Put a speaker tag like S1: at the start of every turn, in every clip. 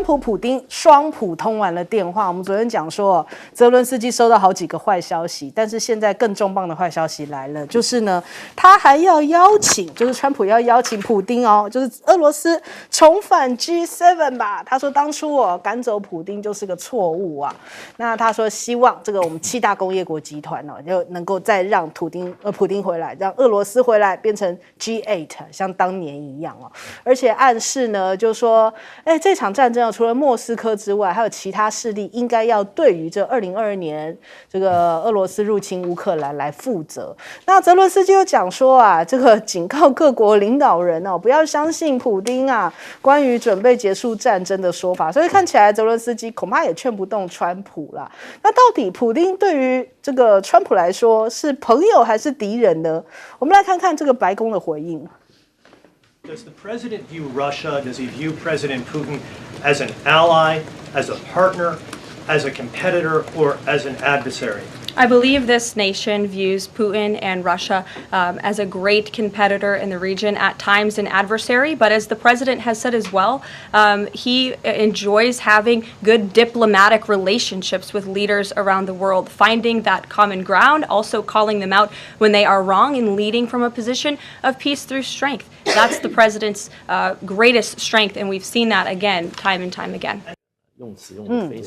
S1: 川普、普丁双普通完了电话。我们昨天讲说，泽伦斯基收到好几个坏消息，但是现在更重磅的坏消息来了，就是呢，他还要邀请，就是川普要邀请普丁哦，就是俄罗斯重返 G7 吧。他说当初赶走普丁就是个错误啊。那他说希望这个我们7大工业国集团就能够再让普丁回来，让俄罗斯回来变成 G8， 像当年一样哦。而且暗示呢，就说，这场战争除了莫斯科之外，还有其他势力应该要对于这2022年这个俄罗斯入侵乌克兰来负责。那泽伦斯基又讲说啊，这个警告各国领导人不要相信普丁关于准备结束战争的说法。所以看起来泽伦斯基恐怕也劝不动川普啦。那到底普丁对于这个川普来说是朋友还是敌人呢？我们来看看这个白宫的回应。
S2: Does the president view Russia, does he view President Putin as an ally, as a partner, as a competitor, or as an adversary?
S3: I believe this nation views Putin and Russia as a great competitor in the region, at times an adversary, but as the president has said as well, he enjoys having good diplomatic relationships with leaders around the world, finding that common ground, also calling them out when they are wrong, and leading from a position of peace through strength. That's the president's greatest strength, and we've seen that again, time and time again.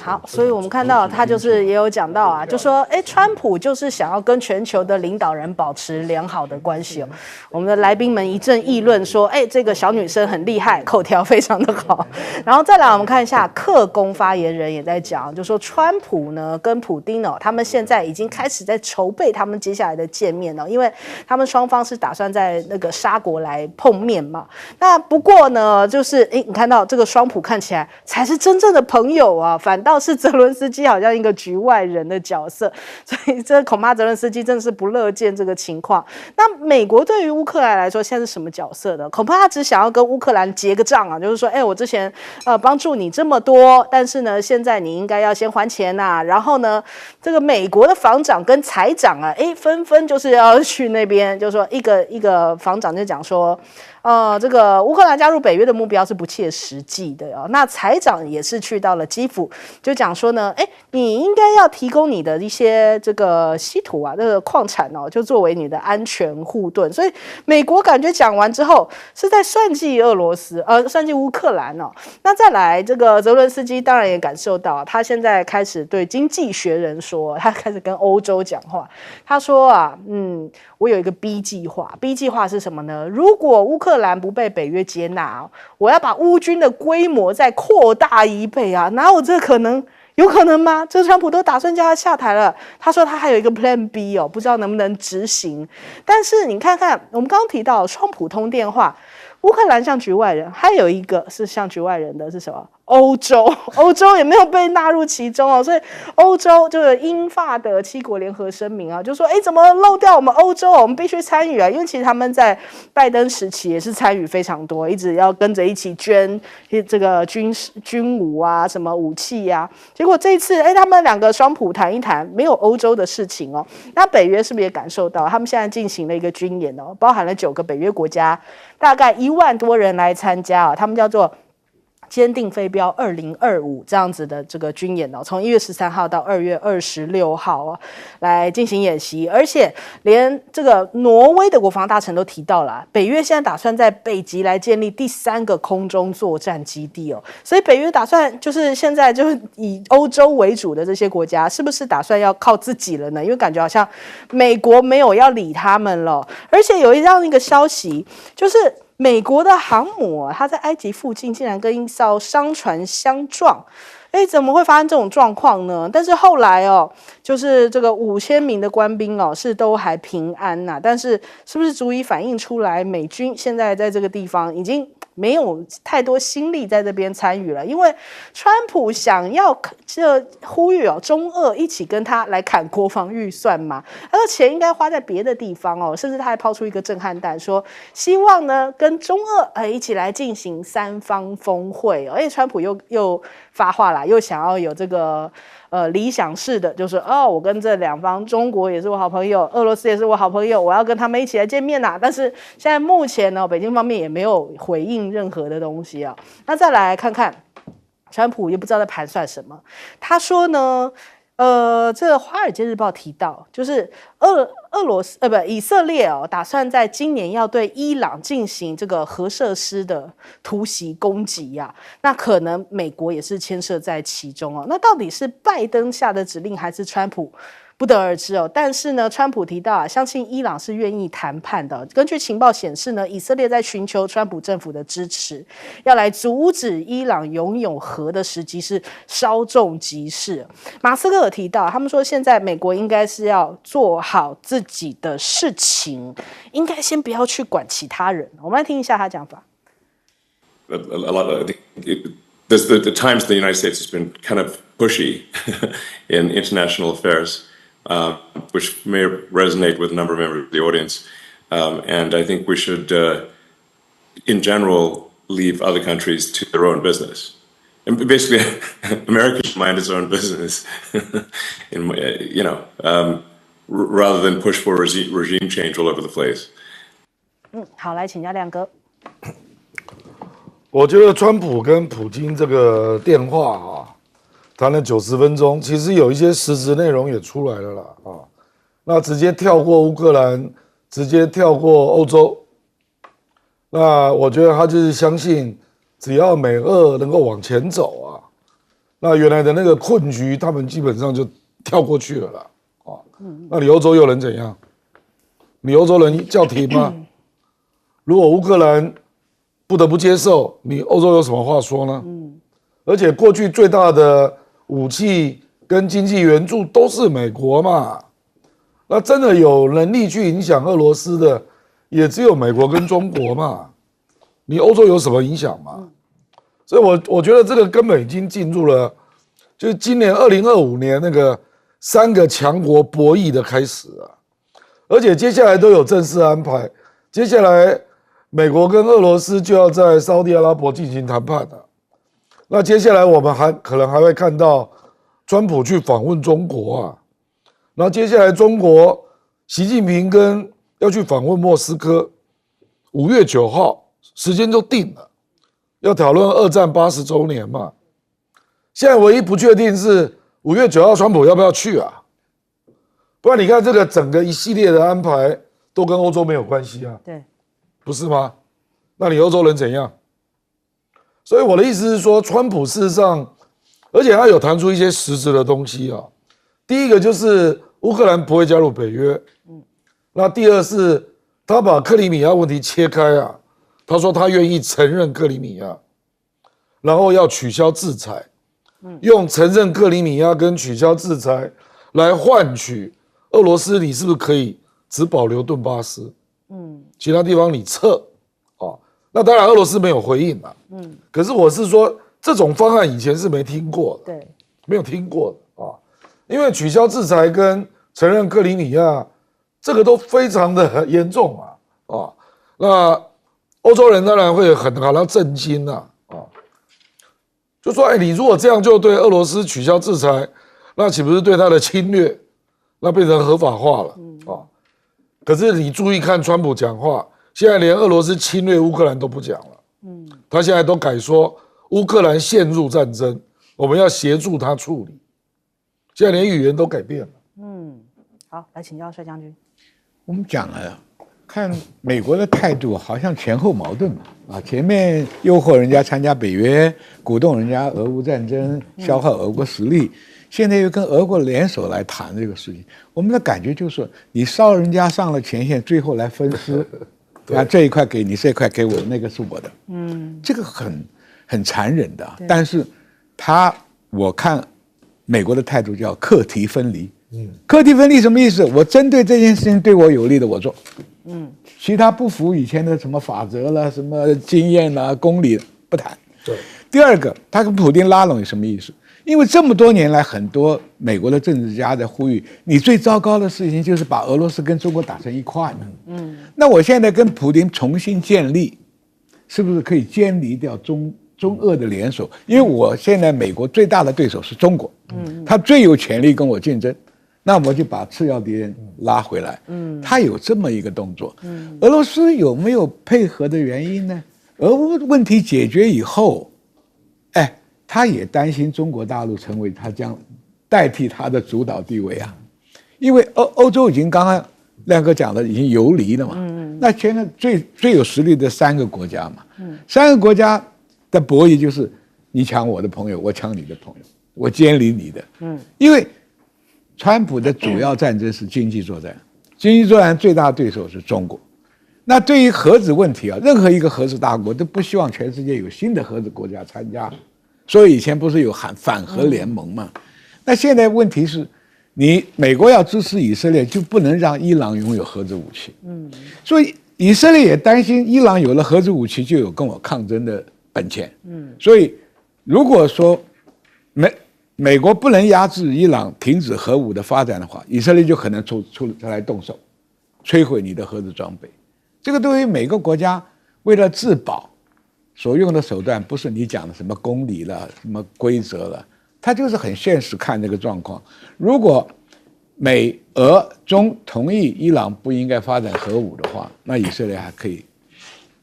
S1: 好，所以我们看到他就是也有讲到就说，川普就是想要跟全球的领导人保持良好的关系我们的来宾们一阵议论说，这个小女生很厉害，口条非常的好。然后再来我们看一下，克宫发言人也在讲，就说川普呢跟普丁他们现在已经开始在筹备他们接下来的见面因为他们双方是打算在那个沙国来碰面嘛。那不过呢，就是你看到这个双普看起来才是真正的朋友反倒是泽伦斯基好像一个局外人的角色，所以这恐怕泽伦斯基真的是不乐见这个情况。那美国对于乌克兰来说现在是什么角色的？恐怕他只想要跟乌克兰结个账就是说，我之前帮助你这么多，但是呢，现在你应该要先还钱然后呢，这个美国的防长跟财长纷纷就是要去那边，就是说一个防长就讲说，这个乌克兰加入北约的目标是不切实际的那财长也是去到了基辅，就讲说呢，你应该要提供你的一些这个稀土这个矿产就作为你的安全护盾。所以美国感觉讲完之后是在算计俄罗斯，算计乌克兰那再来这个泽伦斯基当然也感受到，他现在开始对《经济学人》说，他开始跟欧洲讲话。他说我有一个 B 计划 ，B 计划是什么呢？如果乌克兰不被北约接纳我要把乌军的规模再扩大1倍哪有这可能？有可能吗？这川普都打算叫他下台了。他说他还有一个 Plan B 不知道能不能执行。但是你看看，我们刚刚提到双普通电话，乌克兰像局外人，还有一个是像局外人的是什么？欧洲也没有被纳入其中所以欧洲就是英法的7国联合声明就说怎么漏掉我们欧洲我们必须参与因为其实他们在拜登时期也是参与非常多，一直要跟着一起捐这个军武什么武器结果这一次他们两个双普谈一谈，没有欧洲的事情那北约是不是也感受到他们现在进行了一个军演包含了9个北约国家，大概1万多人来参加他们叫做坚定飞镖2025这样子的这个军演从1月13号到2月26号来进行演习。而且连这个挪威的国防大臣都提到了，北约现在打算在北极来建立第3个空中作战基地所以北约打算就是现在就是以欧洲为主的这些国家是不是打算要靠自己了呢？因为感觉好像美国没有要理他们了。而且有这样一个消息，就是美国的航母它在埃及附近竟然跟一艘商船相撞，怎么会发生这种状况呢？但是后来就是这个5000名的官兵是都还平安但是是不是足以反映出来美军现在在这个地方已经没有太多心力在这边参与了？因为川普想要呼吁中俄一起跟他来砍国防预算嘛，他说钱应该花在别的地方甚至他还抛出一个震撼弹，说希望呢跟中俄一起来进行3方峰会而且川普又发话啦，又想要有这个理想式的，就是我跟这2方，中国也是我好朋友，俄罗斯也是我好朋友，我要跟他们一起来见面但是现在目前北京方面也没有回应任何的东西那再来看看川普也不知道在盘算什么。他说呢，这个《华尔街日报》提到，就是以色列打算在今年要对伊朗进行这个核设施的突袭攻击呀，那可能美国也是牵涉在其中哦。那到底是拜登下的指令还是川普？不得而知哦，但是呢，川普提到相信伊朗是愿意谈判的。根据情报显示呢，以色列在寻求川普政府的支持，要来阻止伊朗拥有核的时机是稍纵即逝。马斯克有提到，他们说现在美国应该是要做好自己的事情，应该先不要去管其他人。我们来听一下他讲法。
S4: A lot. I think the times the United States has been kind of pushy in international affairs. Which may resonate with a number of members of the audience. And I think we should, in general, leave other countries to their own business. And basically, America should mind its own business, rather than push for regime change all over the place.
S1: 好，来请教亮哥。
S5: 我觉得川普跟普京这个电话谈了90分钟，其实有一些实质内容也出来了啦那直接跳过乌克兰，直接跳过欧洲，那我觉得他就是相信，只要美俄能够往前走那原来的那个困局，他们基本上就跳过去了啦那你欧洲又能怎样？你欧洲人叫停吗？如果乌克兰不得不接受，你欧洲有什么话说呢？而且过去最大的武器跟经济援助都是美国嘛，那真的有能力去影响俄罗斯的，也只有美国跟中国嘛。你欧洲有什么影响嘛？所以我觉得这个根本已经进入了，就是今年2025年那个3个强国博弈的开始而且接下来都有正式安排，接下来美国跟俄罗斯就要在沙特阿拉伯进行谈判了。那接下来我们可能还会看到川普去访问中国然后接下来中国习近平要去访问莫斯科，5月9号时间就定了，要讨论2战80周年嘛。现在唯一不确定是5月9号川普要不要去不然你看这个整个一系列的安排都跟欧洲没有关系
S1: 对，
S5: 不是吗？那你欧洲人怎样？所以我的意思是说，川普事实上，而且他有谈出一些实质的东西第一个就是乌克兰不会加入北约，那第二是他把克里米亚问题切开他说他愿意承认克里米亚，然后要取消制裁，用承认克里米亚跟取消制裁来换取俄罗斯，你是不是可以只保留顿巴斯，其他地方你撤那当然俄罗斯没有回应可是我是说这种方案以前是没听过的，
S1: 对，
S5: 没有听过的因为取消制裁跟承认克里米亚这个都非常的严重那欧洲人当然会很感到震惊就说你如果这样就对俄罗斯取消制裁，那岂不是对他的侵略，那变成合法化了可是你注意看川普讲话，现在连俄罗斯侵略乌克兰都不讲了，他现在都改说乌克兰陷入战争，我们要协助他处理，现在连语言都改变了。
S1: 好，来请教帅将军。
S6: 我们讲了，看美国的态度好像前后矛盾嘛，前面诱惑人家参加北约，鼓动人家俄乌战争，消耗俄国实力，现在又跟俄国联手来谈这个事情，我们的感觉就是说，你烧人家上了前线，最后来分尸，这一块给你，这一块给我，那个是我的，这个很残忍的。但是我看美国的态度叫课题分离。课题分离什么意思？我针对这件事情对我有利的我做，其他不符以前的什么法则了、什么经验啦、公理不谈。
S5: 对。
S6: 第二个，他跟普丁拉拢有什么意思？因为这么多年来，很多美国的政治家在呼吁，你最糟糕的事情就是把俄罗斯跟中国打成一块嘛。那我现在跟普丁重新建立，是不是可以监离掉中俄的联手？因为我现在美国最大的对手是中国，他最有权利跟我竞争。那我就把次要敌人拉回来。他有这么一个动作。俄罗斯有没有配合的原因呢？俄乌问题解决以后，他也担心中国大陆成为他将代替他的主导地位啊，因为欧洲已经刚刚亮哥讲的已经游离了嘛，那现在最有实力的3个国家嘛，3个国家的博弈就是你抢我的朋友，我抢你的朋友，我监理你的，因为川普的主要战争是经济作战，经济作战最大的对手是中国。那对于核子问题啊，任何一个核子大国都不希望全世界有新的核子国家参加，所以以前不是有喊反核联盟嘛？那现在问题是，你美国要支持以色列，就不能让伊朗拥有核子武器。所以以色列也担心伊朗有了核子武器，就有跟我抗争的本钱。所以如果说美国不能压制伊朗停止核武的发展的话，以色列就可能出来动手，摧毁你的核子装备。这个对于每个国家为了自保所用的手段，不是你讲的什么公理了、什么规则了，它就是很现实看这个状况。如果美俄中同意伊朗不应该发展核武的话，那以色列还可以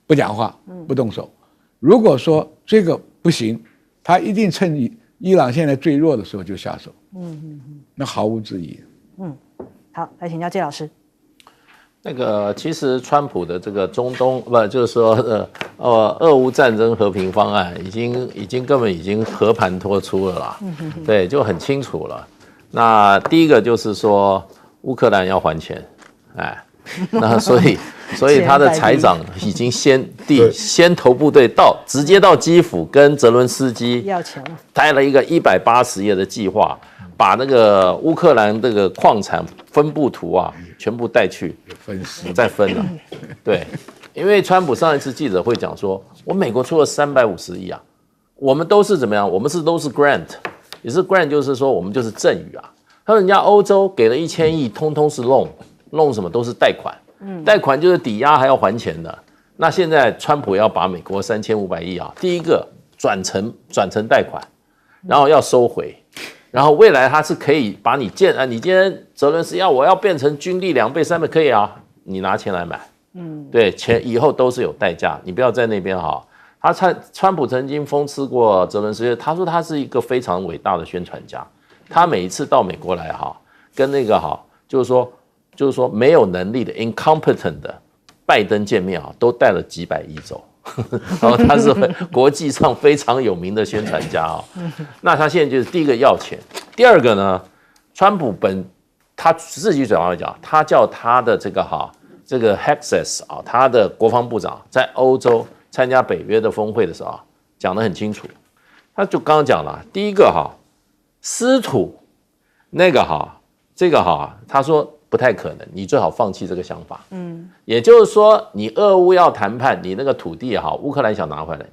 S6: 不讲话、不动手。如果说这个不行，他一定趁伊朗现在最弱的时候就下手。那毫无质疑。
S1: 好，来请教介老师。
S7: 那个其实川普的这个中东不就是说俄乌战争和平方案已经根本已经和盘托出了啦，对，就很清楚了。那第一个就是说乌克兰要还钱，那所以他的财长已经先头部队直接到基辅跟泽伦斯基
S1: 要钱了，
S7: 带了一个180页的计划，把那个乌克兰这个矿产分布图啊全部带去再分了。对，因为川普上一次记者会讲说，我美国出了350亿啊，我们都是怎么样？我们都是 grant， 也是 grant， 就是说我们就是赠与啊。他说人家欧洲给了1000亿，通通是 loan 什么都是贷款，贷款就是抵押还要还钱的。那现在川普要把美国3500亿啊，第一个转成贷款，然后要收回。然后未来他是可以把你你今天泽伦斯基我要变成军力2倍3倍可以啊，你拿钱来买，对，钱以后都是有代价，你不要在那边哈。川普曾经讽刺过泽伦斯基，他说他是一个非常伟大的宣传家，他每一次到美国来哈，跟那个哈就是说没有能力的 incompetent 的拜登见面啊，都带了几百亿走。然后他是国际上非常有名的宣传家啊，那他现在就是第一个要钱，第二个呢，川普他自己嘴巴讲，他叫他的这个 Hexas 啊，他的国防部长在欧洲参加北约的峰会的时候啊，讲得很清楚，他就刚刚讲了，第一个失土那个这个他说不太可能，你最好放弃这个想法。也就是说，你俄乌要谈判，你那个土地也好，乌克兰想拿回来，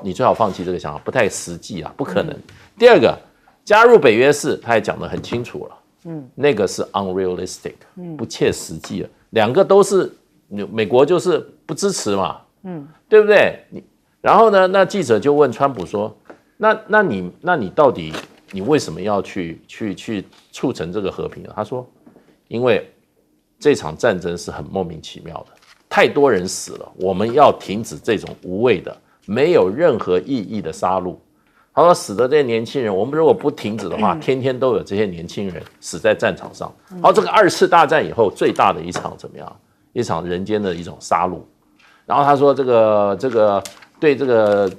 S7: 你最好放弃这个想法，不太实际啊，不可能。第二个，加入北约他也讲得很清楚了，那个是 unrealistic，不切实际了。两个都是美国就是不支持嘛，对不对？然后呢，那记者就问川普说，那你到底你为什么要去促成这个和平？他说，因为这场战争是很莫名其妙的，太多人死了，我们要停止这种无谓的、没有任何意义的杀戮。他说死的这些年轻人，我们如果不停止的话，天天都有这些年轻人死在战场上。好，这个2次大战以后最大的一场怎么样？一场人间的一种杀戮。然后他说这个对这个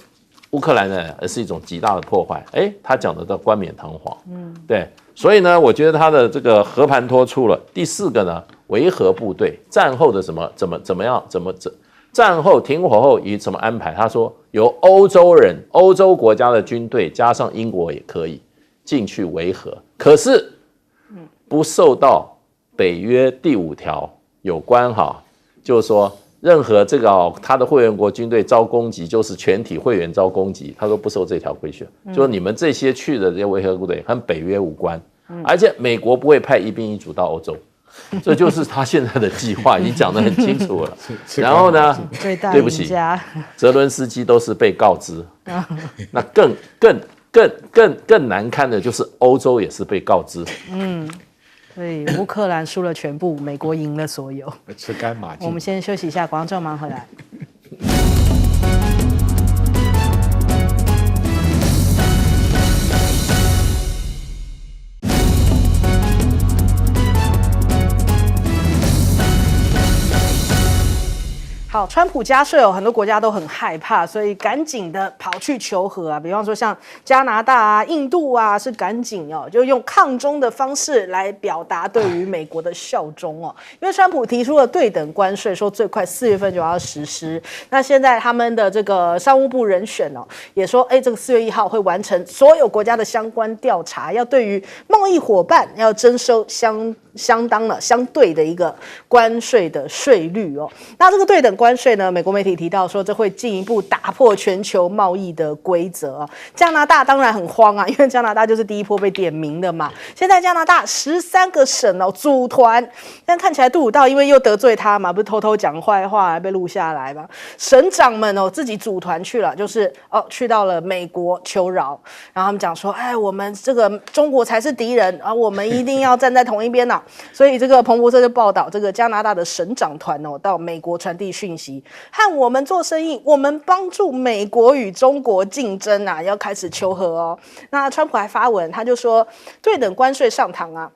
S7: 乌克兰呢是一种极大的破坏。他讲的冠冕堂皇。对。所以呢，我觉得他的这个和盘托出了。第4个呢，维和部队战后的怎么样，战后停火后以怎么安排？他说由欧洲国家的军队加上英国也可以进去维和，可是不受到北约第5条有关就是说任何这个他的会员国军队遭攻击，就是全体会员遭攻击，他说不受这条规训，就是你们这些去的这些维和部队和北约无关，而且美国不会派1兵1卒到欧洲，这就是他现在的计划，已经讲得很清楚了。然后呢，对不起，泽伦斯基都是被告知，那更难堪的就是欧洲也是被告知。
S1: 所以乌克兰输了全部，美国赢了所有。
S6: 吃干抹净。
S1: 我们先休息一下，广州马上回来。好，川普加税很多国家都很害怕，所以赶紧的跑去求和啊。比方说像加拿大啊、印度啊，是赶紧就用抗中的方式来表达对于美国的效忠因为川普提出了对等关税，说最快4月份就要实施。那现在他们的这个商务部人选也说，这个4月1号会完成所有国家的相关调查，要对于贸易伙伴要征收相对的一个关税的税率那这个对等关税呢，美国媒体提到说，这会进一步打破全球贸易的规则加拿大当然很慌因为加拿大就是第一波被点名的嘛。现在加拿大13个省组团，但看起来杜鲁道因为又得罪他嘛，不是偷偷讲坏话还被录下来嘛，省长们自己组团去了，就是去到了美国求饶，然后他们讲说，我们这个中国才是敌人我们一定要站在同一边所以这个彭博社就报道，这个加拿大的省长团到美国传递讯息，和我们做生意，我们帮助美国与中国竞争要开始求和那川普还发文，他就说对等关税上堂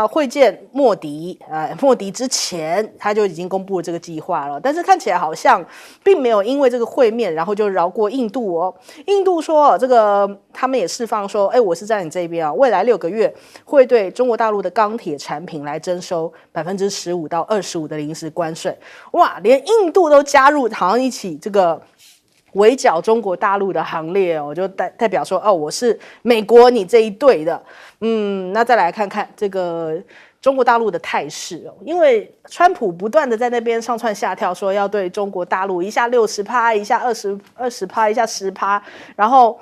S1: 会见莫迪莫迪之前他就已经公布了这个计划了，但是看起来好像并没有因为这个会面然后就饶过印度印度说这个他们也释放说我是在你这边未来6个月会对中国大陆的钢铁产品来征收15%到25%的临时关税。哇，连印度都加入，好像一起这个围剿中国大陆的行列就代表说我是美国你这一队的。那再来看看这个中国大陆的态势因为川普不断的在那边上蹿下跳，说要对中国大陆一下60%，一下20%，一下10%，然后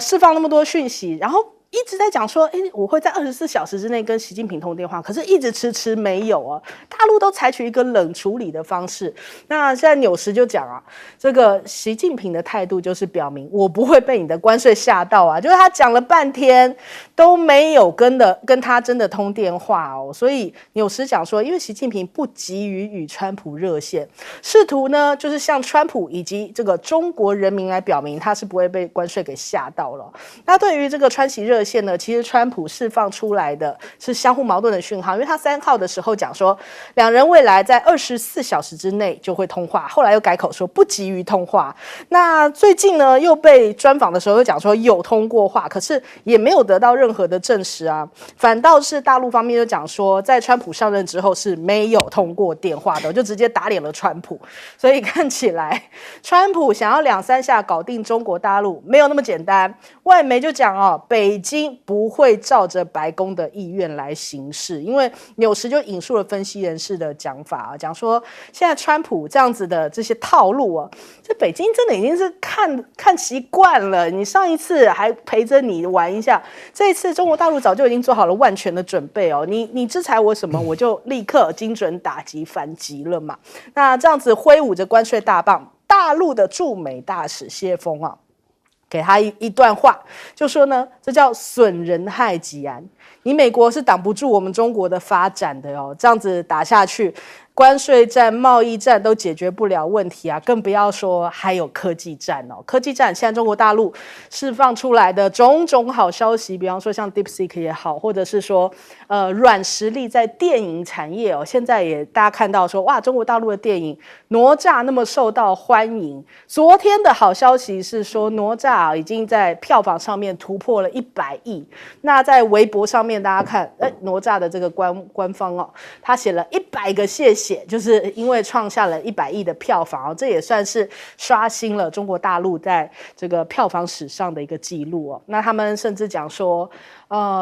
S1: 释放那么多讯息，然后一直在讲说我会在24小时之内跟习近平通电话，可是一直迟没有大陆都采取一个冷处理的方式。那现在纽时就讲这个习近平的态度就是表明我不会被你的关税吓到就是他讲了半天都没有跟他真的通电话所以纽时讲说，因为习近平不急于与川普热线，试图呢就是向川普以及这个中国人民来表明他是不会被关税给吓到了。那对于这个川习热线呢，其实川普释放出来的是相互矛盾的讯号，因为他3号的时候讲说两人未来在24小时之内就会通话，后来又改口说不急于通话。那最近呢又被专访的时候又讲说有通过话，可是也没有得到任何的证实反倒是大陆方面就讲说在川普上任之后是没有通过电话的，就直接打脸了川普。所以看起来川普想要2-3下搞定中国大陆没有那么简单。外媒就讲北京不会照着白宫的意愿来行事，因为纽时就引述了分析人士的讲法讲说现在川普这样子的这些套路这北京真的已经是看习惯了，你上一次还陪着你玩一下，这一次中国大陆早就已经做好了万全的准备你制裁我什么我就立刻精准打击反击了嘛。那这样子挥舞着关税大棒，大陆的驻美大使谢峰给他一段话，就说呢，这叫损人害己你美国是挡不住我们中国的发展的这样子打下去，关税战、贸易战都解决不了问题更不要说还有科技战科技战现在中国大陆释放出来的种种好消息，比方说像 DeepSeek 也好，或者是说软实力在电影产业现在也大家看到说哇，中国大陆的电影哪吒那么受到欢迎。昨天的好消息是说哪吒已经在票房上面突破了100亿。那在微博上面大家看哪吒的这个官方他写了100个谢谢，就是因为创下了100亿的票房这也算是刷新了中国大陆在这个票房史上的一个记录那他们甚至讲说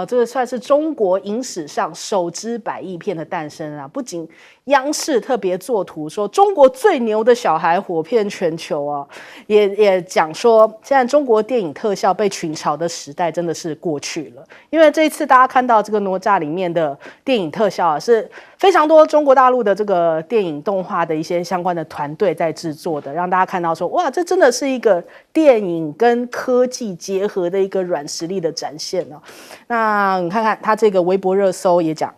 S1: 这个算是中国影史上首支100亿片的诞生不仅央视特别作图说中国最牛的小孩火遍全球也讲说现在中国电影特效被群嘲的时代真的是过去了。因为这一次大家看到这个哪吒里面的电影特效是非常多中国大陆的这个电影动画的一些相关的团队在制作的，让大家看到说哇，这真的是一个电影跟科技结合的一个软实力的展现那你看看他这个微博热搜也讲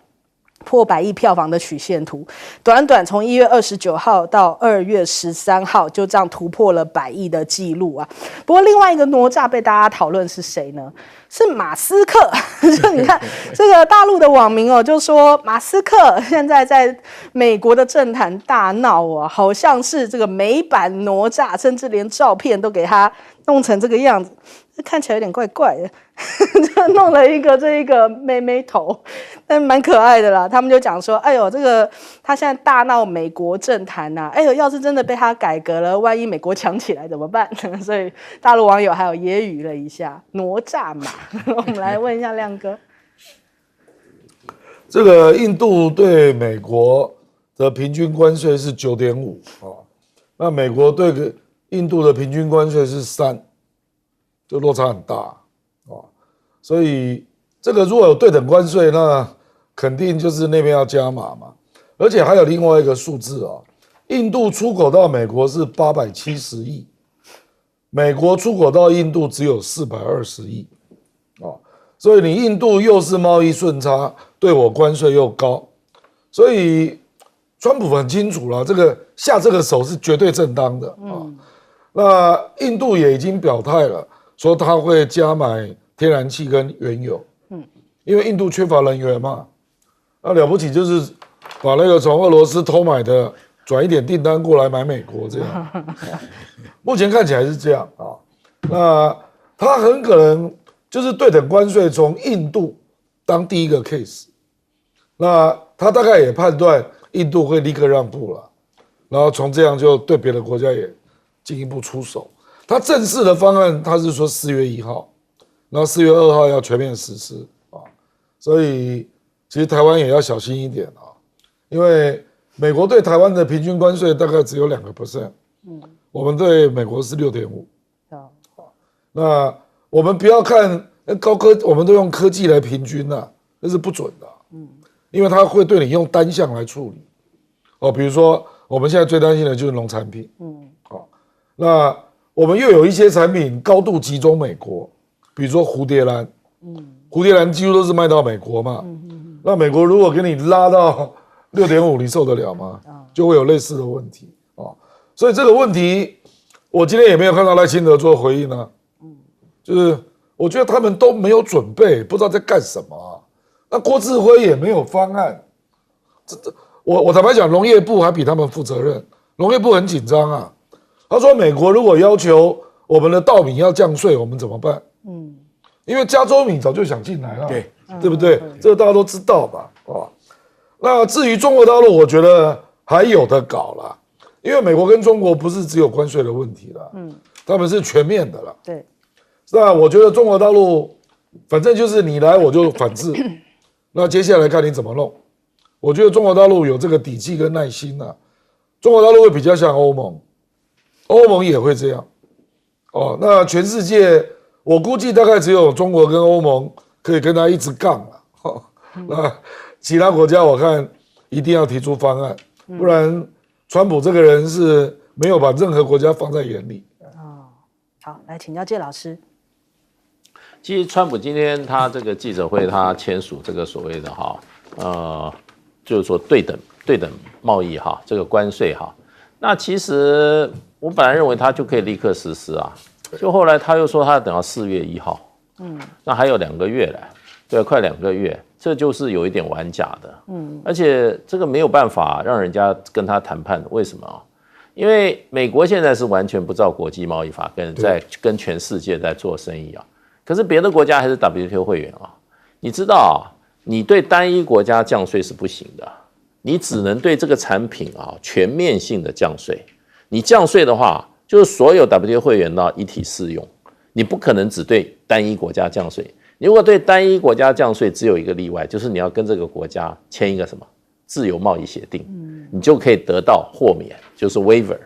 S1: 破100亿票房的曲线图，短短从1月29号到2月13号，就这样突破了100亿的记录啊。不过另外一个哪吒被大家讨论是谁呢？是马斯克。就你看这个大陆的网民就说马斯克现在在美国的政坛大闹啊，好像是这个美版哪吒，甚至连照片都给他弄成这个样子，看起来有点怪怪的。就弄了这一个妹妹头，但蛮可爱的啦。他们就讲说，哎呦，这个他现在大闹美国政坛呐，哎呦，要是真的被他改革了，万一美国强起来怎么办？所以大陆网友还有揶揄了一下哪吒嘛。我们来问一下亮哥，
S5: 这个印度对美国的平均关税是9.5啊，那美国对印度的平均关税是3，就落差很大啊。所以这个如果有对等关税，那肯定就是那边要加码嘛。而且还有另外一个数字啊，印度出口到美国是870亿，美国出口到印度只有420亿啊。所以你印度又是贸易顺差，对我关税又高，所以川普很清楚了，这个下这个手是绝对正当的啊。那印度也已经表态了，说他会加买天然气跟原油，因为印度缺乏能源嘛，那了不起就是把那个从俄罗斯偷买的转一点订单过来买美国这样，目前看起来是这样啊。那他很可能就是对等关税从印度当第一个 case， 那他大概也判断印度会立刻让步了，然后从这样就对别的国家也进一步出手。他正式的方案他是说4月1号。然后4月2号要全面实施啊，所以其实台湾也要小心一点啊，因为美国对台湾的平均关税大概只有2%，我们对美国是6.5%。那我们不要看高科，我们都用科技来平均啊，那是不准的，因为它会对你用单项来处理，比如说我们现在最担心的就是农产品，那我们又有一些产品高度集中美国。比如说蝴蝶兰，蝴蝶兰几乎都是卖到美国嘛，那美国如果给你拉到6.5，你受得了吗？就会有类似的问题啊。所以这个问题，我今天也没有看到赖清德做回应啊，就是我觉得他们都没有准备，不知道在干什么啊。那郭志辉也没有方案，我坦白讲，农业部还比他们负责任，农业部很紧张啊。他说美国如果要求我们的稻米要降税，我们怎么办？因为加州米早就想进来了，对不对？这个大家都知道吧？那至于中国大陆，我觉得还有的搞啦，因为美国跟中国不是只有关税的问题啦，他们是全面的啦。
S1: 对，
S5: 那我觉得中国大陆反正就是你来我就反制，那接下来看你怎么弄。我觉得中国大陆有这个底气跟耐心啊，中国大陆会比较像欧盟，欧盟也会这样。那全世界。我估计大概只有中国跟欧盟可以跟他一直杠了，那其他国家我看一定要提出方案，不然川普这个人是没有把任何国家放在眼里。
S1: 好，来请教介老师。
S7: 其实川普今天他这个记者会，他签署这个所谓的就是说对等贸易这个关税那其实我本来认为他就可以立刻实施啊。就后来他又说他要等到4月1号，那还有2个月了，对，快2个月，这就是有一点玩假的，而且这个没有办法让人家跟他谈判，为什么？因为美国现在是完全不照国际贸易法跟全世界在做生意可是别的国家还是 WTO 会员你知道你对单一国家降税是不行的，你只能对这个产品全面性的降税，你降税的话。就是所有 WTO 会员一体适用，你不可能只对单一国家降税。你如果对单一国家降税，只有一个例外，就是你要跟这个国家签一个什么自由贸易协定，你就可以得到豁免，就是 waiver。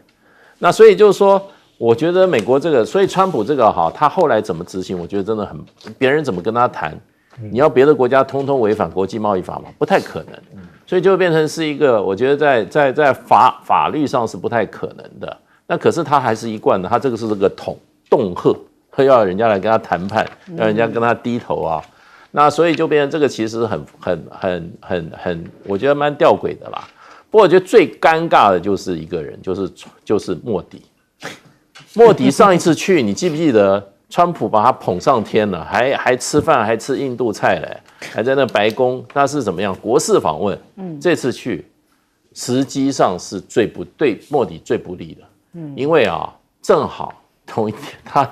S7: 那所以就是说，我觉得美国这个，所以川普这个他后来怎么执行，我觉得真的很，别人怎么跟他谈，你要别的国家通通违反国际贸易法吗？不太可能。所以就变成是一个，我觉得在法律上是不太可能的。那可是他还是一贯的，他这个是这个恫吓，要人家来跟他谈判，要人家跟他低头那所以就变成这个其实我觉得蛮吊诡的啦。不过我觉得最尴尬的就是一个人，就是莫迪。莫迪上一次去，你记不记得川普把他捧上天了，还吃饭，还吃印度菜嘞，还在那白宫，那是怎么样？国事访问。这次去，实际上是对莫迪最不利的。因为啊，正好同一天，他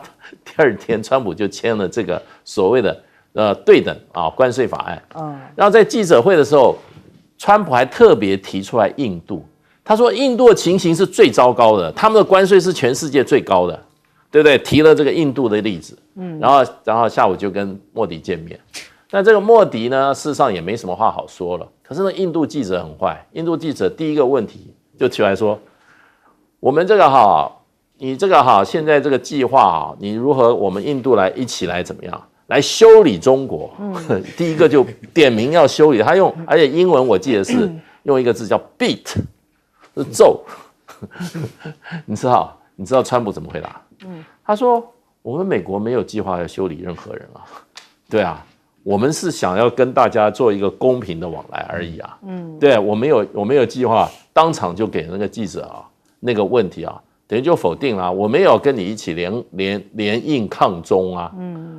S7: 第二天川普就签了这个所谓的对等关税法案。然后在记者会的时候，川普还特別提出来印度，他说印度的情形是最糟糕的，他们的关税是全世界最高的，对不对？提了这个印度的例子，然后下午就跟莫迪见面。那这个莫迪呢，事实上也没什么话好说了。可是呢，印度记者很坏，印度记者第一个问题就提出来说，我们这个你这个现在这个计划你如何我们印度来一起来怎么样？来修理中国，第一个就点名要修理，他用，而且英文我记得是用一个字叫 beat， 是揍。你知道川普怎么回答？他说我们美国没有计划要修理任何人啊，对啊，我们是想要跟大家做一个公平的往来而已啊，对，我没有计划，当场就给那个记者那个问题等于就否定了，我没有跟你一起联印抗中啊，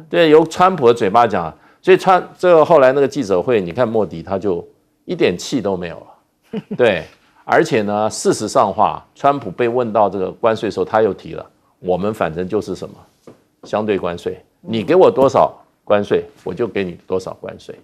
S7: 对，由川普的嘴巴讲，所以这个后来那个记者会，你看莫迪他就一点气都没有了，对，而且呢，事实上话，川普被问到这个关税的时候，他又提了，我们反正就是什么相对关税，你给我多少关税，我就给你多少关税。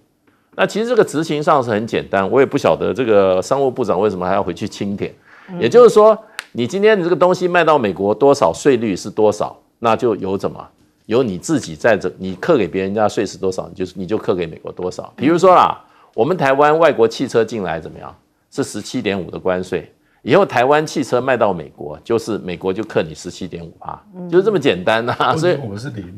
S7: 那其实这个执行上是很简单，我也不晓得这个商务部长为什么还要回去清点，也就是说。你今天这个东西卖到美国多少税率是多少，那就由你自己在这，你课给别人家税是多少，你就课给美国多少。比如说啦，我们台湾外国汽车进来怎么样，是 17.5% 的关税，以后台湾汽车卖到美国，就是美国就课你 17.5%，就是这么简单啊。所以
S5: 我们是零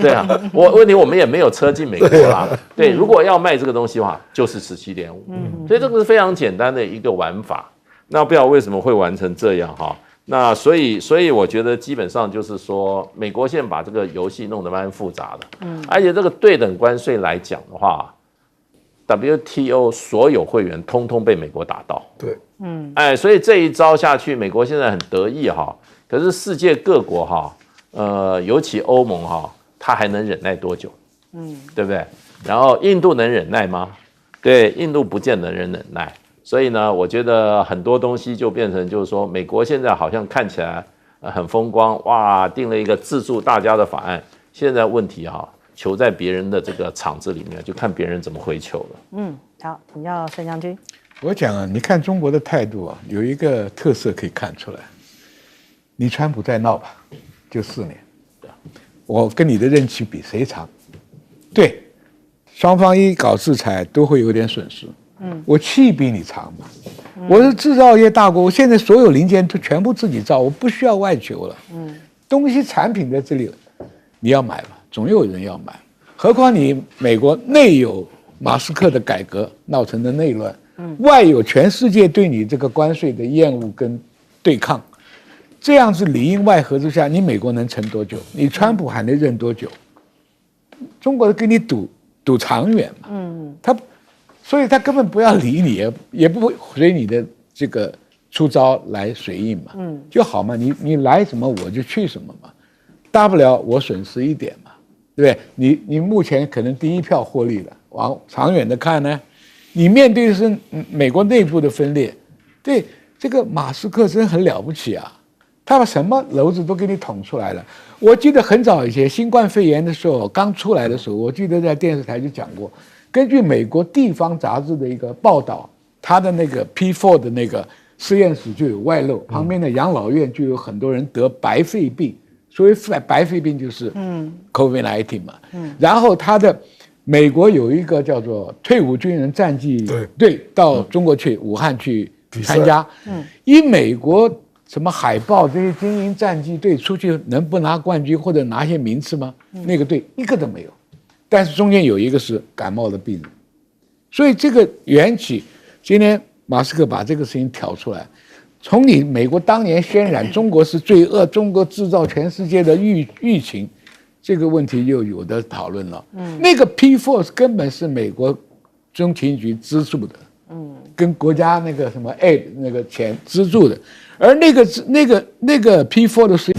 S7: 对啊，问题我们也没有车进美国啦。对，如果要卖这个东西的话，就是 17.5%，所以这个是非常简单的一个玩法。那不知道为什么会玩成这样那所以我觉得基本上就是说，美国现在把这个游戏弄得蛮复杂的，而且这个对等关税来讲的话 ，WTO 所有会员通通被美国打到，
S5: 对，
S7: 所以这一招下去，美国现在很得意可是世界各国尤其欧盟它还能忍耐多久？对不对？然后印度能忍耐吗？对，印度不见得能忍耐。所以呢，我觉得很多东西就变成就是说，美国现在好像看起来很风光，哇，定了一个自助大家的法案。现在问题球在别人的这个场子里面，就看别人怎么回球了。
S1: 好，你要沈将军。
S6: 我讲你看中国的态度有一个特色可以看出来，你川普再闹吧，就4年，我跟你的任期比谁长？对，双方一搞制裁都会有点损失。我气比你长嘛，我是制造业大国，我现在所有零件都全部自己造，我不需要外求了。东西产品在这里，你要买吧，总有人要买。何况你美国内有马斯克的改革闹成的内乱，外有全世界对你这个关税的厌恶跟对抗，这样子里应外合之下，你美国能撑多久？你川普还能忍多久？中国跟你赌长远嘛，所以他根本不要理你，也不会随你的这个出招来随应嘛，就好嘛，你来什么我就去什么嘛，大不了我损失一点嘛，对不对？你目前可能第一票获利了，往长远的看呢，你面对的是美国内部的分裂，对这个马斯克真很了不起啊，他把什么篓子都给你捅出来了。我记得很早以前新冠肺炎的时候刚出来的时候，我记得在电视台就讲过。根据美国地方杂志的一个报道，他的那个 P4 的那个实验室就有外漏，旁边的养老院就有很多人得白肺病，所谓白肺病就是COVID-19 嘛。然后他的美国有一个叫做退伍军人战绩队到中国去武汉去参加，以美国什么海豹这些精英战绩队出去能不拿冠军或者拿些名次吗？那个队一个都没有。但是中间有一个是感冒的病人，所以这个缘起，今天马斯克把这个事情挑出来，从你美国当年渲染中国是罪恶，中国制造全世界的疫情，这个问题又有的讨论了。那个 P4 根本是美国中情局资助的，跟国家那个什么 aid 那个钱资助的，而那个 P4 的是。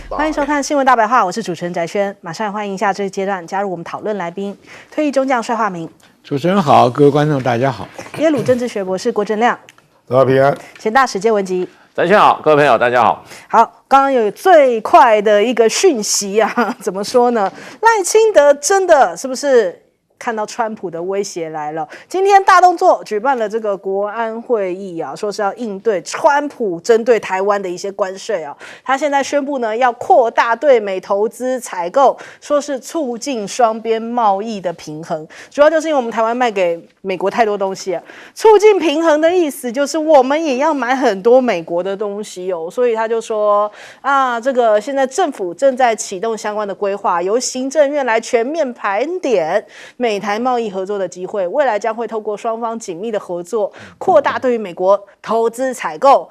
S1: 欢迎收看新闻大白话，我是主持人翟轩，马上欢迎一下这个阶段加入我们讨论来宾，退役中将帅化明。
S6: 主持人好，各位观众大家好。
S1: 耶鲁政治学博士郭正亮，
S5: 大家平安。
S1: 前大使谢文吉。
S7: 翟轩好，各位朋友大家好。
S1: 好，刚刚有最快的一个讯息啊，怎么说呢？赖清德真的是不是看到川普的威胁来了？今天大动作举办了这个国安会议啊，说是要应对川普针对台湾的一些关税啊。他现在宣布呢，要扩大对美投资采购，说是促进双边贸易的平衡。主要就是因为我们台湾卖给美国太多东西啊，促进平衡的意思就是我们也要买很多美国的东西哦。所以他就说啊，这个现在政府正在启动相关的规划，由行政院来全面盘点美台贸易合作的机会，未来将会透过双方紧密的合作，扩大对于美国投资采购。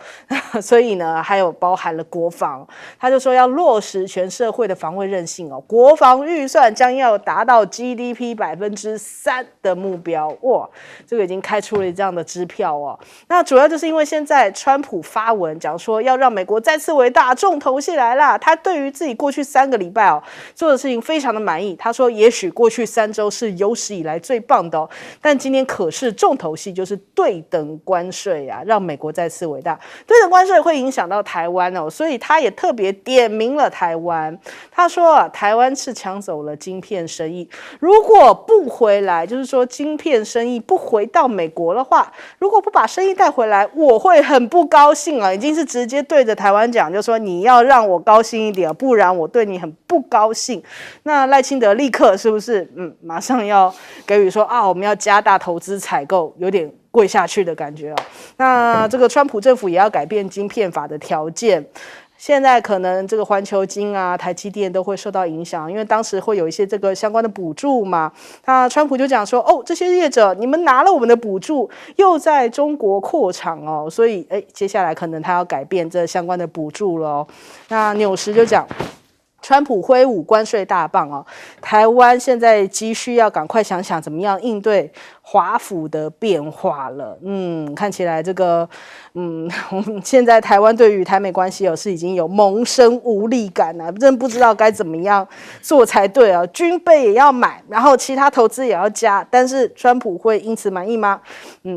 S1: 所以呢，还有包含了国防，他就说要落实全社会的防卫韧性哦，国防预算将要达到 GDP 3%的目标。哇，这个已经开出了这样的支票哦。那主要就是因为现在川普发文讲说要让美国再次伟大，重头戏来啦。他对于自己过去3个礼拜哦做的事情非常的满意。他说，也许过去3周是有史以来最棒的哦，但今天可是重头戏就是对等关税啊，让美国再次伟大。对等关税会影响到台湾哦，所以他也特别点名了台湾。他说啊，台湾是抢走了晶片生意，如果不回来，就是说晶片生意不回到美国的话，如果不把生意带回来，我会很不高兴啊！已经是直接对着台湾讲，就说你要让我高兴一点，不然我对你很不高兴。那赖清德立刻是不是马上要给予说啊，我们要加大投资采购，有点跪下去的感觉哦。那这个川普政府也要改变晶片法的条件。现在可能这个环球晶啊、台积电都会受到影响，因为当时会有一些这个相关的补助嘛。那川普就讲说，哦，这些业者你们拿了我们的补助，又在中国扩厂哦，所以接下来可能他要改变这相关的补助了哦。那纽时就讲，川普挥舞关税大棒哦，台湾现在急需要赶快想想怎么样应对华府的变化了。看起来这个我们现在台湾对于台美关系是已经有萌生无力感了，真不知道该怎么样做才对啊。军备也要买，然后其他投资也要加，但是川普会因此满意吗？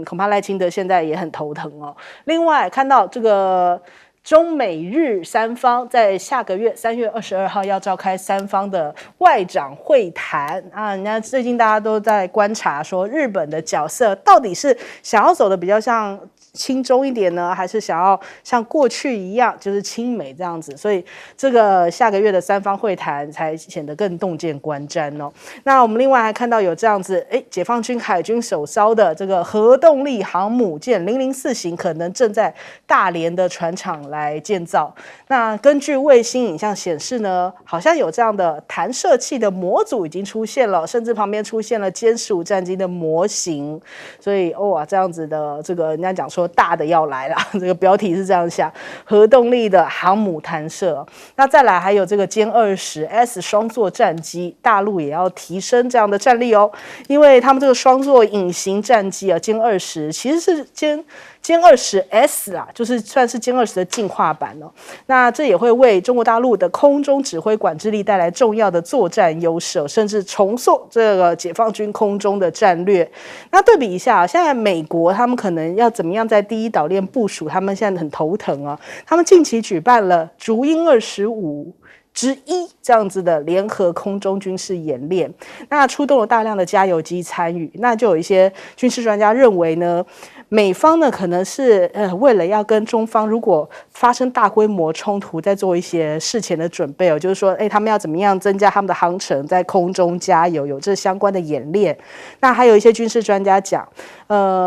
S1: 恐怕赖清德现在也很头疼哦。另外看到这个中美日三方在下个月3月22号要召开3方的外长会谈啊。人家最近大家都在观察说，日本的角色到底是想要走的比较像亲中一点呢，还是想要像过去一样就是亲美这样子？所以这个下个月的3方会谈才显得更洞见观瞻哦。那我们另外还看到有这样子，解放军海军首艘的这个核动力航母舰004型可能正在大连的船厂来建造。那根据卫星影像显示呢，好像有这样的弹射器的模组已经出现了，甚至旁边出现了歼15战机的模型。所以这样子的这个人家讲说大的要来了，这个标题是这样下，核动力的航母弹射。那再来还有这个歼20S 双座战机，大陆也要提升这样的战力哦，因为他们这个双座隐形战机啊，歼20其实是歼20S 啦，就是算是歼20的进化版哦。那这也会为中国大陆的空中指挥管制力带来重要的作战优势，甚至重塑这个解放军空中的战略。那对比一下，现在美国他们可能要怎么样在第一岛链部署，他们现在很头疼啊。他们近期举办了竹鹰25之一这样子的联合空中军事演练，那出动了大量的加油机参与。那就有一些军事专家认为呢，美方呢可能是为了要跟中方如果发生大规模冲突，在做一些事前的准备哦，就是说他们要怎么样增加他们的航程，在空中加油，有这相关的演练。那还有一些军事专家讲，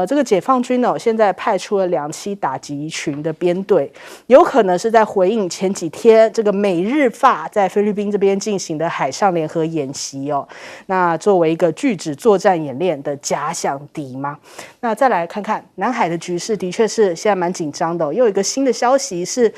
S1: 这个解放军现在派出了2栖打击群的编队，有可能是在回应前几天这个美日法亚在菲律宾这边进行的海上联合演习哦，那作为一个拒止作战演练的假想敌吗？那再来看看南海的局势，的确是现在蛮紧张的哦。又有一个新的消息是，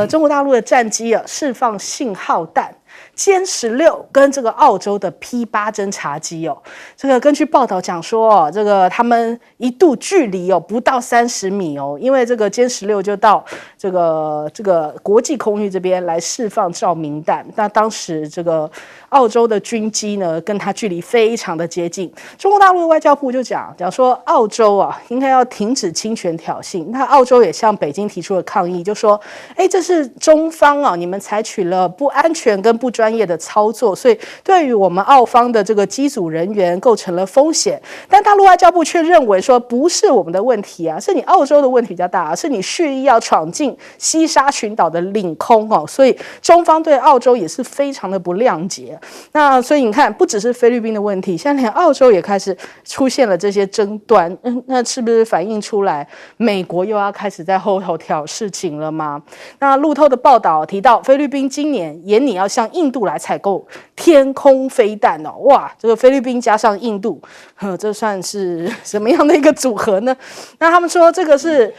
S1: 中国大陆的战机释放信号弹。歼16跟这个澳洲的 P8 侦察机哦，这个根据报道讲说这个他们一度距离不到30米哦，因为这个歼16就到这个国际空域这边来释放照明弹，那当时这个澳洲的军机呢跟它距离非常的接近，中国大陆的外交部就讲说澳洲应该要停止侵权挑衅，那澳洲也向北京提出了抗议，就说这是中方你们采取了不安全跟不专业的操作，所以对于我们澳方的这个机组人员构成了风险。但大陆外交部却认为说不是我们的问题是你澳洲的问题比较大是你蓄意要闯进西沙群岛的领空所以中方对澳洲也是非常的不谅解。那所以你看，不只是菲律宾的问题，现在连澳洲也开始出现了这些争端，那是不是反映出来美国又要开始在后头挑事情了吗？那路透的报道提到，菲律宾今年也拟要向印度来采购天空飞弹哇，这个菲律宾加上印度，这算是什么样的一个组合呢？那他们说这个是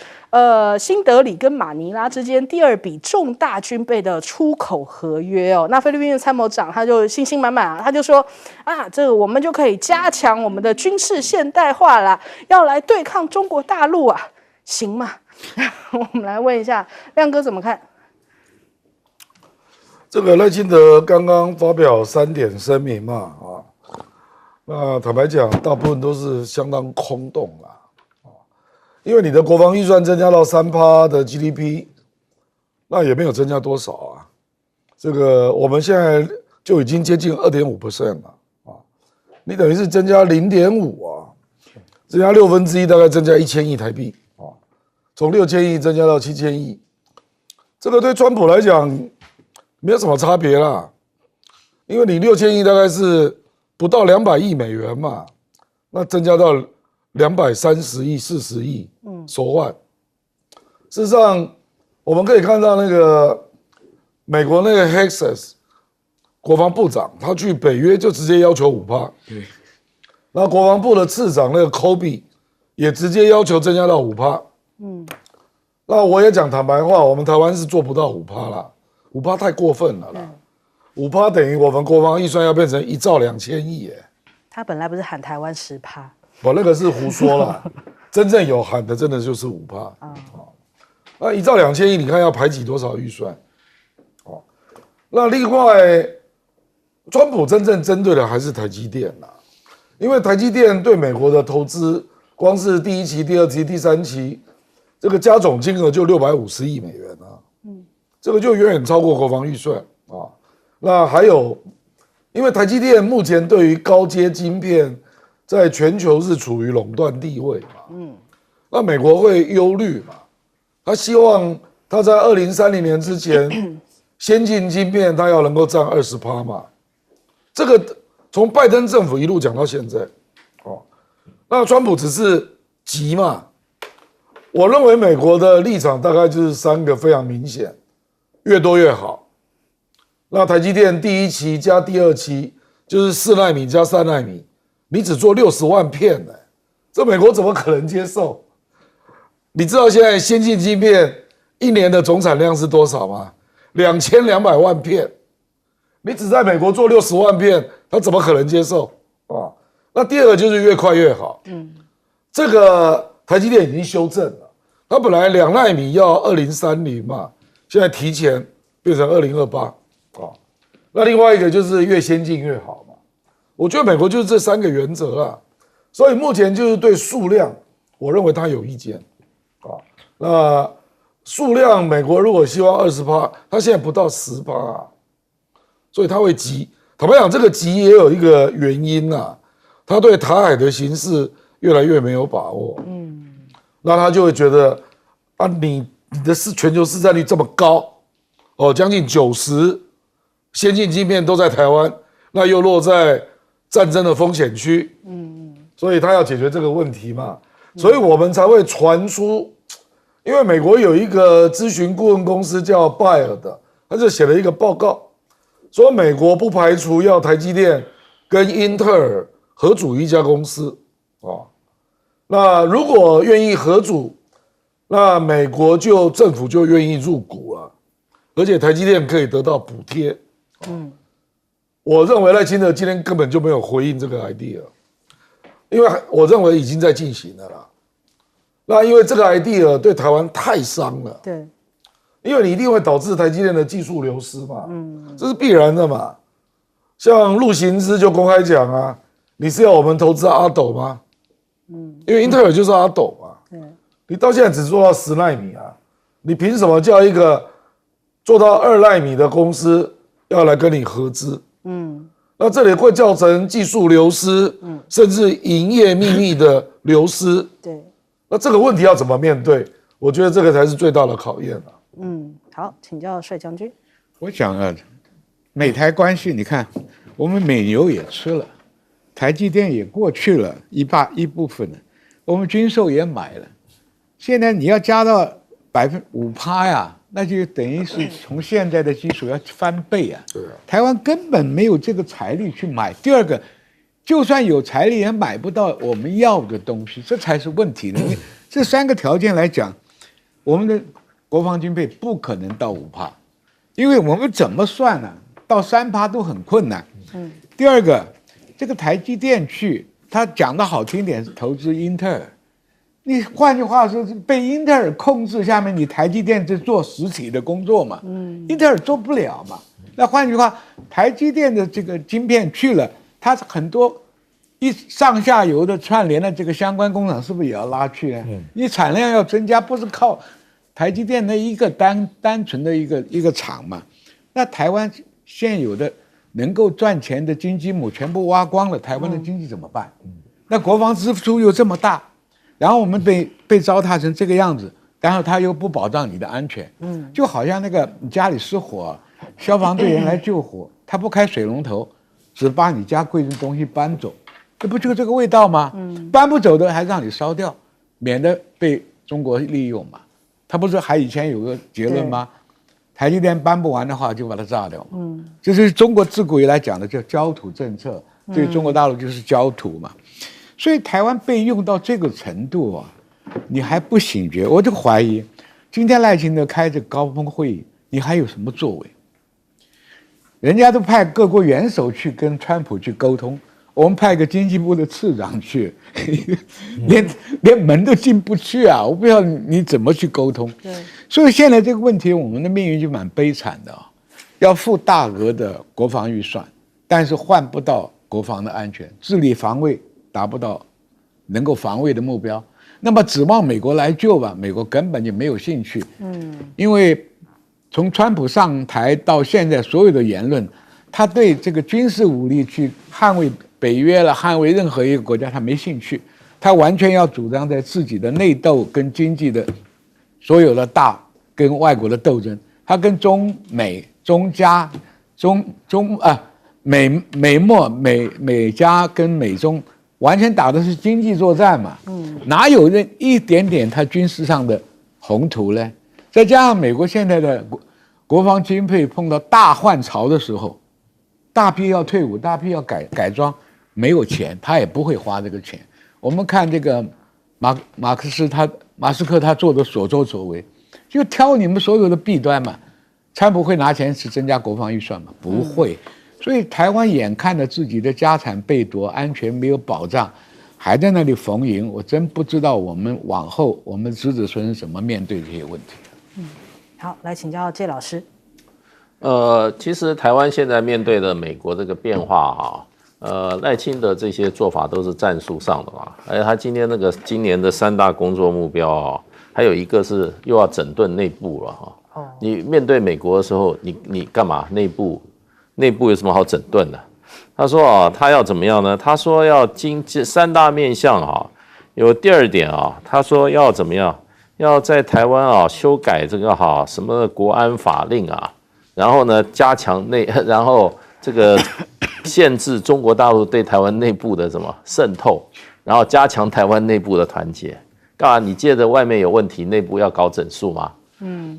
S1: 新德里跟马尼拉之间第2笔重大军备的出口合约那菲律宾的参谋长他就信心满满他就说这个我们就可以加强我们的军事现代化啦，要来对抗中国大陆行吗？我们来问一下亮哥怎么看？
S5: 这个赖清德刚刚发表3点声明嘛，那坦白讲，大部分都是相当空洞啦，因为你的国防预算增加到3%的 GDP， 那也没有增加多少这个我们现在就已经接近 2.5% 了你等于是增加 0.5增加1/6，大概增加1000亿台币从6000亿增加到7000亿，这个对川普来讲没有什么差别啦，因为你6000亿大概是不到200亿美元嘛，那增加到230亿、40亿，so what？事实上，我们可以看到那个美国那个 Hexas 国防部长，他去北约就直接要求5%，那国防部的次长那个 Kobe 也直接要求增加到5%，那我也讲坦白话，我们台湾是做不到5%啦。5%太过分了啦，5%等于我们国防预算要变成1兆2000亿耶。
S1: 他本来不是喊台湾10%，
S5: 我那个是胡说啦，真正有喊的真的就是5%。那1兆2000亿，你看要排挤多少预算？那另外，川普真正针对的还是台积电啦，因为台积电对美国的投资，光是第1期、第2期、第3期，这个加总金额就650亿美元这个就远远超过国防预算那还有，因为台积电目前对于高阶晶片在全球是处于垄断地位嘛，那美国会忧虑嘛，他希望他在2030年之前，先进晶片他要能够占20%嘛，这个从拜登政府一路讲到现在，那川普只是急嘛，我认为美国的立场大概就是3个非常明显。越多越好。那台积电第1期加第2期就是4奈米加3奈米，你只做60万片这美国怎么可能接受？你知道现在先进晶片1年的总产量是多少吗？2200万片，你只在美国做60万片，他怎么可能接受那第2个就是越快越好。这个台积电已经修正了，它本来2奈米要2030嘛。现在提前变成2028那另外一个就是越先进越好嘛。我觉得美国就是这3个原则啦，所以目前就是对数量，我认为他有意见那数量，美国如果希望20%，他现在不到10%所以他会急。坦白讲，这个急也有一个原因他对台海的形势越来越没有把握，那他就会觉得你的全球市占率这么高将近90%先进晶片都在台湾，那又落在战争的风险区，所以他要解决这个问题嘛，所以我们才会传出，因为美国有一个咨询顾问公司叫拜尔的他就写了一个报告，说美国不排除要台积电跟英特尔合组一家公司那如果愿意合组，那美国政府就愿意入股了，而且台积电可以得到补贴。我认为赖清德今天根本就没有回应这个 idea， 因为我认为已经在进行了啦。那因为这个 idea 对台湾太伤了，
S1: 对，
S5: 因为你一定会导致台积电的技术流失嘛，这是必然的嘛。像陆行之就公开讲啊，你是要我们投资阿斗吗？因为英特尔就是阿斗嘛，你到现在只做到10奈米啊，你凭什么叫一个做到2奈米的公司要来跟你合资？那这里会造成技术流失，甚至营业秘密的流失。
S1: 对，
S5: 那这个问题要怎么面对？我觉得这个才是最大的考验
S1: 好，请教帅将军。
S6: 我想啊，美台关系，你看，我们美牛也吃了，台积电也过去了一部分了，我们军售也买了，现在你要加到5%呀，那就等于是从现在的基础要翻倍啊。台湾根本没有这个财力去买。第二个，就算有财力也买不到我们要的东西，这才是问题呢。这3个条件来讲，我们的国防经费不可能到5%，因为我们怎么算呢？到3%都很困难。第二个，这个台积电去，他讲的好听点是投资英特尔，你换句话说是被英特尔控制下面，你台积电在做实体的工作嘛，英特尔做不了嘛。那换句话，台积电的这个晶片去了，它很多上下游的串联的这个相关工厂是不是也要拉去呢？你产量要增加，不是靠台积电的一个单纯的一个厂嘛？那台湾现有的能够赚钱的金鸡母全部挖光了，台湾的经济怎么办？那国防支出又这么大，然后我们被糟蹋成这个样子，然后他又不保障你的安全，就好像那个你家里失火，消防队员来救火，他不开水龙头，只把你家贵重东西搬走，这不就这个味道吗？搬不走的还让你烧掉，免得被中国利用嘛。他不是还以前有个结论吗？台积电搬不完的话，就把它炸掉。就是中国自古以来讲的叫焦土政策，对中国大陆就是焦土嘛。所以台湾被用到这个程度啊，你还不醒觉？我就怀疑，今天赖清德开这高峰会议，你还有什么作为？人家都派各国元首去跟川普去沟通，我们派个经济部的次长去，连门都进不去啊！我不知道你怎么去沟通。所以现在这个问题，我们的命运就蛮悲惨的啊，要付大额的国防预算，但是换不到国防的安全，治理防卫达不到能够防卫的目标，那么指望美国来救吧，美国根本就没有兴趣。因为从川普上台到现在所有的言论，他对这个军事武力去捍卫北约了，捍卫任何一个国家，他没兴趣。他完全要主张在自己的内斗跟经济的所有的跟外国的斗争，他跟中美中加美加跟美中完全打的是经济作战嘛，哪有一点点他军事上的宏图呢？再加上美国现在的国防经费碰到大换潮的时候，大批要退伍，大批要改装，没有钱，他也不会花这个钱。我们看这个马斯克他做的所作所为，就挑你们所有的弊端嘛。川普会拿钱去增加国防预算吗？不会。所以台湾眼看着自己的家产被夺，安全没有保障，还在那里逢迎，我真不知道我们往后我们子子孙怎么面对这些问题。
S1: 好，来请教谢老师。
S7: 其实台湾现在面对的美国这个变化赖清德这些做法都是战术上的嘛，而且他今年的3大工作目标还有一个是又要整顿内部了你面对美国的时候，你干嘛？内部有什么好整顿的？他说他要怎么样呢？他说要3大面向有第2点他说要怎么样？要在台湾修改这个什么国安法令然后呢加强然后这个限制中国大陆对台湾内部的什么渗透，然后加强台湾内部的团结。干嘛？你借着外面有问题，内部要搞整肃吗？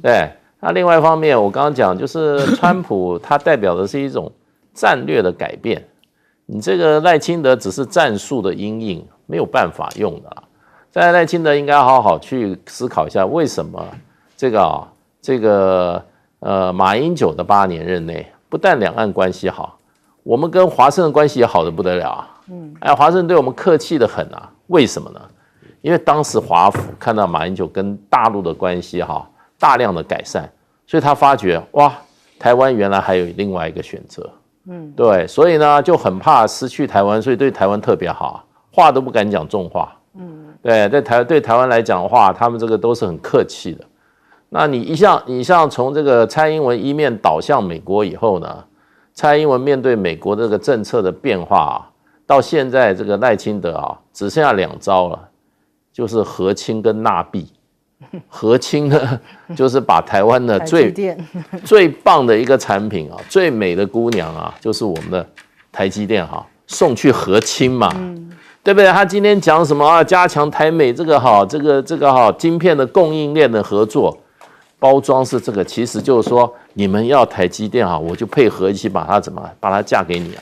S7: 对。那另外一方面，我刚刚讲就是川普他代表的是一种战略的改变，你这个赖清德只是战术的因应，没有办法用的啦。在赖清德应该好好去思考一下，为什么马英九的8年任内，不但两岸关系好，我们跟华盛顿关系也好得不得了啊。华盛顿对我们客气得很啊，为什么呢？因为当时华府看到马英九跟大陆的关系大量的改善，所以他发觉哇，台湾原来还有另外一个选择。对，所以呢就很怕失去台湾，所以对台湾特别好，话都不敢讲重话。对，对台湾来讲的话，他们这个都是很客气的。那你像从这个蔡英文一面倒向美国以后呢，蔡英文面对美国这个政策的变化到现在这个赖清德只剩下2招了，就是和亲跟纳币。和亲呢，就是把台湾的最棒的一个产品最美的姑娘就是我们的台积电送去和亲嘛。对不对？他今天讲什么加强台美这个晶片的供应链的合作，包装是这个，其实就是说你们要台积电我就配合一起把它嫁给你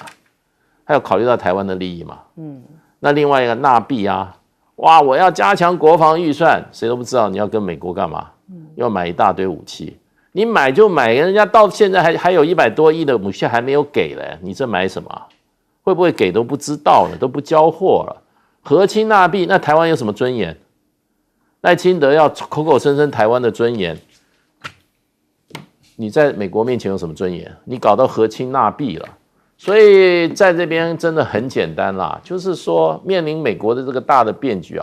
S7: 还要考虑到台湾的利益嘛。那另外一个纳币哇，我要加强国防预算，谁都不知道你要跟美国干嘛，要买一大堆武器，你买就买，人家到现在还有100多亿的武器还没有给嘞，你这买什么？会不会给都不知道了，都不交货了。和亲纳币，那台湾有什么尊严？赖清德要口口声声台湾的尊严，你在美国面前有什么尊严？你搞到和亲纳币了，所以在这边真的很简单啦，就是说面临美国的这个大的变局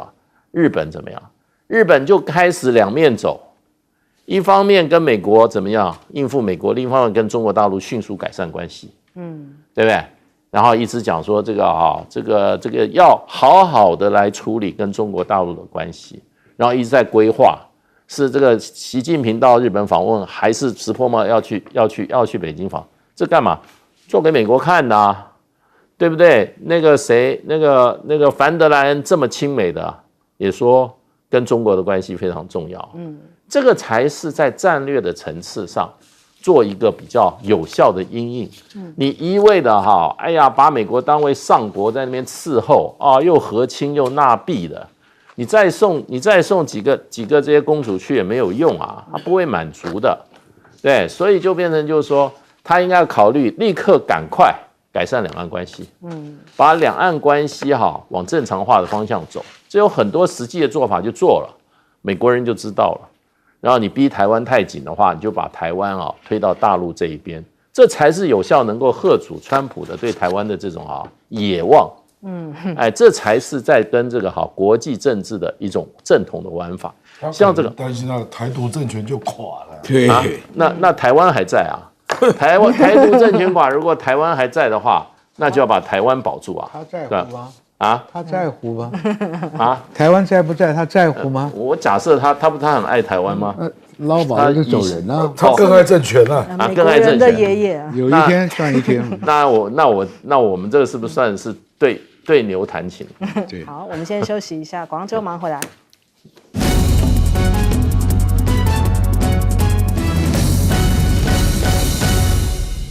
S7: 日本怎么样？日本就开始两面走，一方面跟美国怎么样应付美国，另一方面跟中国大陆迅速改善关系，对不对？然后一直讲说这个要好好的来处理跟中国大陆的关系，然后一直在规划，是这个习近平到日本访问，还是石破茂要去北京访？这干嘛？做给美国看的对不对？那个谁，那个凡德莱恩这么亲美的，也说跟中国的关系非常重要。这个才是在战略的层次上做一个比较有效的因应。你一味的把美国当为上国在那边伺候又和亲又纳币的，你再送几个这些公主去也没有用他不会满足的。对，所以就变成就是说，他应该考虑立刻赶快改善两岸关系，把两岸关系往正常化的方向走。这有很多实际的做法就做了，美国人就知道了。然后你逼台湾太紧的话，你就把台湾推到大陆这一边，这才是有效能够吓阻川普的对台湾的这种野望。这才是在跟这个国际政治的一种正统的玩法。像这个
S5: 担心台独政权就垮了。
S6: 对
S7: 那台湾还在台独政权垮，如果台湾还在的话，那就要把台湾保住
S6: 他在乎吗？他在乎吗？台湾在不在？他在乎吗？
S7: 我假设他很爱台湾吗？
S6: 捞宝就走人
S5: 他更爱政权
S1: 更爱政权的爷爷
S6: 有一天算一天。
S7: 那我们这个是不是算是对牛弹琴？
S6: 对。
S1: 好，我们先休息一下，广告之后马上回来。